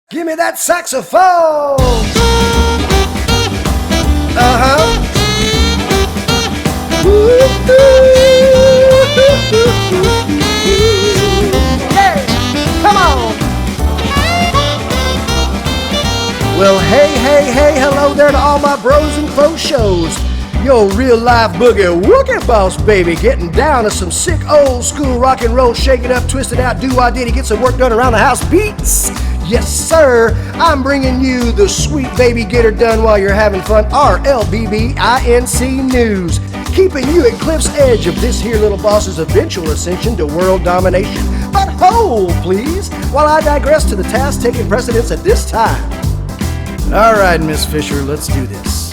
Give me that saxophone! Hey, come on! Well, hey, hello there to all my bros and foes shows. Yo, real life boogie woogie boss, baby, getting down to some sick old school rock and roll, shake it up, twist it out, do I did, get some work done around the house beats. Yes, sir, I'm bringing you the sweet baby get her done while you're having fun, RLBBINC news, keeping you at cliff's edge of this here little boss's eventual ascension to world domination. But hold, please, while I digress to the task taking precedence at this time. All right, Miss Fisher, let's do this.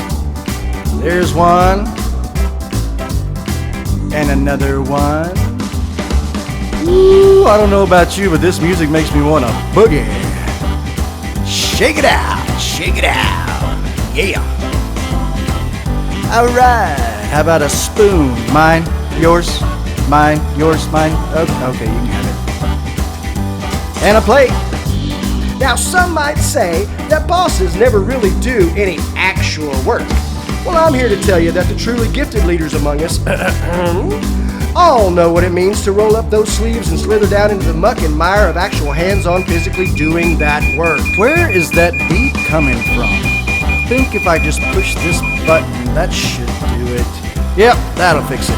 There's one, and another one. Ooh, I don't know about you, but this music makes me want to boogie. Shake it out, yeah. All right, how about a spoon? Mine, yours, mine, yours, mine. Okay, you can have it. And a plate. Now, some might say that bosses never really do any actual work. Well, I'm here to tell you that the truly gifted leaders among us all know what it means to roll up those sleeves and slither down into the muck and mire of actual hands-on physically doing that work. Where is that beat coming from? I think if I just push this button, that should do it. Yep, that'll fix it.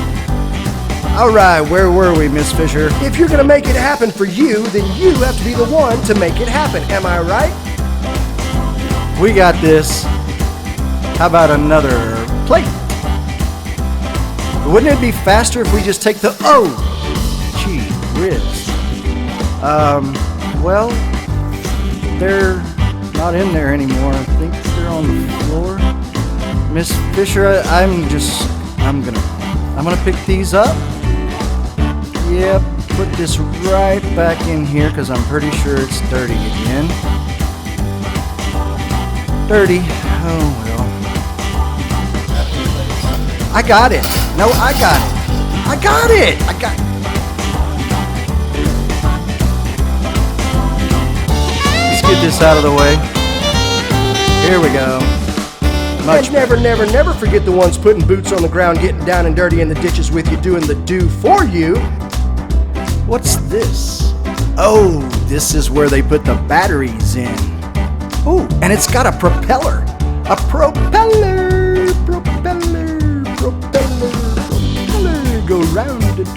All right, where were we, Miss Fisher? If you're gonna make it happen for you, then you have to be the one to make it happen. Am I right? We got this. How about another plate? Wouldn't it be faster if we just take the gee whiz? Well, they're not in there anymore. I think they're on the floor. Miss Fisher, I'm gonna pick these up. Yep, put this right back in here because I'm pretty sure it's dirty again. Dirty. Oh well. I got it. No, I got it. Let's get this out of the way. Here we go. And never forget the ones putting boots on the ground, getting down and dirty in the ditches with you, doing the do for you. What's this? Oh, this is where they put the batteries in. Ooh, and it's got a propeller. A propeller. Go round it.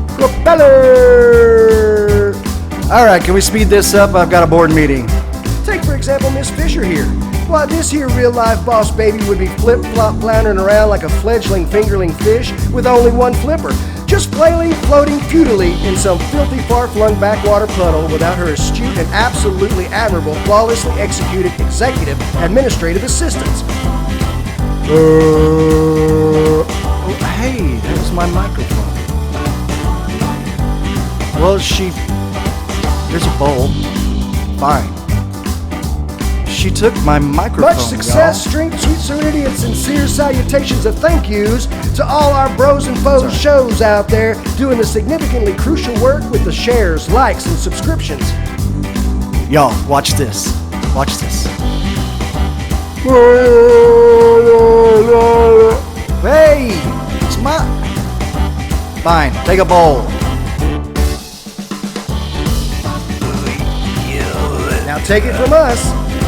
Propeller! Alright, can we speed this up? I've got a board meeting. Take, for example, Miss Fisher here. Why, this here real-life boss baby would be flip-flop floundering around like a fledgling fingerling fish with only one flipper, just plainly floating futilely in some filthy far-flung backwater puddle without her astute and absolutely admirable, flawlessly executed executive administrative assistants. Hey, that was my microphone. Well, there's a bowl. Fine. She took my microphone, Much success, strength, sweet serenity, and sincere salutations of thank yous to all our bros and foes shows out there doing the significantly crucial work with the shares, likes, and subscriptions. Y'all, watch this. Watch this. Hey! It's my... Fine, take a bowl. Now take it from us,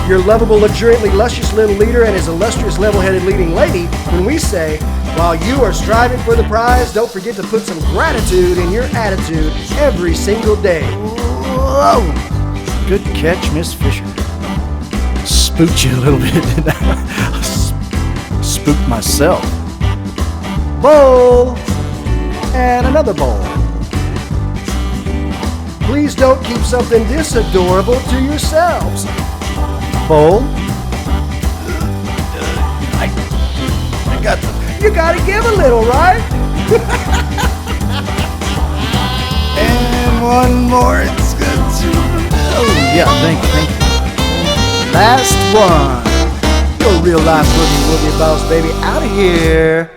your lovable, luxuriantly luscious little leader and his illustrious level-headed leading lady, when we say, while you are striving for the prize, don't forget to put some gratitude in your attitude every single day. Whoa. Good catch, Miss Fisher. Spooked you a little bit, didn't I? Spooked myself. Bowl! And another bowl. Please don't keep something this adorable to yourselves. Bowl. I got them. You gotta give a little, right? And one more, it's good too. Oh, yeah, thank you. Last one. Your real life boogie boss baby out of here.